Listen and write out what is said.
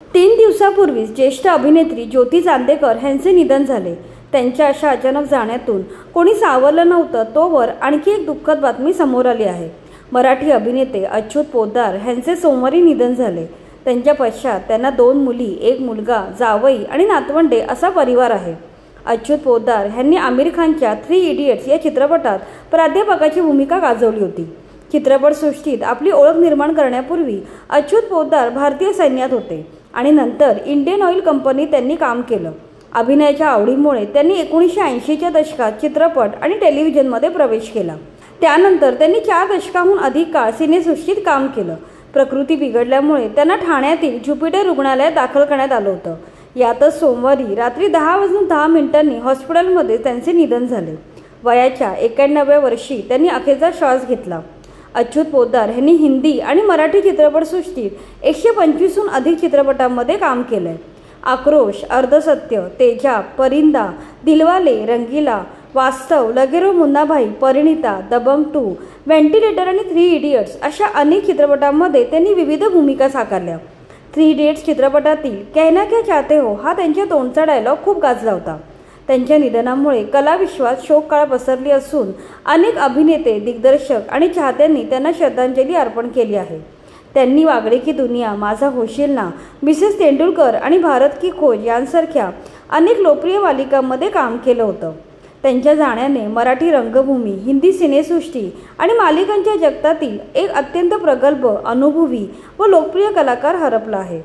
3 दिवसापूर्वीच ज्येष्ठ अभिनेत्री ज्योती चांदेकर यांचे निधन झाले। त्यांच्या अशा अचानक जाण्यातून कोणी सावरलं नव्हतं तोवर आणखी एक दुःखद बातमी समोर आली आहे। मराठी अभिनेते अच्युत पोद्दार यांचे सोमवारी निधन झाले। त्यांच्या पश्चात त्यांना 2 मुली, 1 मुलगा, जावई आणि नातवंडे असा परिवार आहे। अच्युत पोद्दार यांनी आमिर खानच्या 3 इडियट्स या चित्रपटात प्राध्यापकाची भूमिका गाजवली होती। चित्रपटसृष्टीत आपली ओळख निर्माण करण्यापूर्वी अच्युत पोद्दार भारतीय सैन्यात होते आणि नंतर इंडियन ऑइल कंपनीत त्यांनी काम केलं। अभिनयाच्या आवडीमुळे त्यांनी 1980च्या दशकात चित्रपट आणि टेलिव्हिजनमध्ये प्रवेश केला। त्यानंतर त्यांनी 4 दशकांहून अधिक काळ सिनेसृष्टीत काम केलं। प्रकृती बिघडल्यामुळे त्यांना ठाण्यातील ज्युपिटर रुग्णालयात दाखल करण्यात आलं होतं। यातच सोमवारी रात्री 10:10 हॉस्पिटलमध्ये त्यांचे निधन झाले। वयाच्या 91व्या वर्षी त्यांनी अखेरचा श्वास घेतला। अच्युत पोद्दार यांनी हिंदी आणि मराठी चित्रपटसृष्टीत 125हून अधिक चित्रपटांमध्ये काम केलंय। आक्रोश, अर्धसत्य, तेजाब, परिंदा, दिलवाले, रंगीला, वास्तव, लगेरो मुन्नाभाई, परिणीता, दबंग 2, व्हेंटिलेटर आणि 3 इडियट्स अशा अनेक चित्रपटांमध्ये त्यांनी विविध भूमिका साकारल्या। 3 इडियट्स चित्रपटातील कहना क्या चाहते हो हा त्यांच्या तोंडचा डायलॉग खूप गाजला होता। त्यांच्या निधनामुळे कलाविश्वात शोककळा पसरली असून अनेक अभिनेते, दिग्दर्शक आणि चाहत्यांनी त्यांना श्रद्धांजली अर्पण केली आहे। त्यांनी वागळे की दुनिया, माझा होशील ना, मिसेस तेंडुलकर आणि भारत की खोज यांसारख्या अनेक लोकप्रिय मालिकांमध्ये काम केलं होतं। त्यांच्या जाण्याने मराठी रंगभूमी, हिंदी सिनेसृष्टी आणि मालिकांच्या जगतातील एक अत्यंत प्रगल्भ, अनुभवी व लोकप्रिय कलाकार हरपला आहे।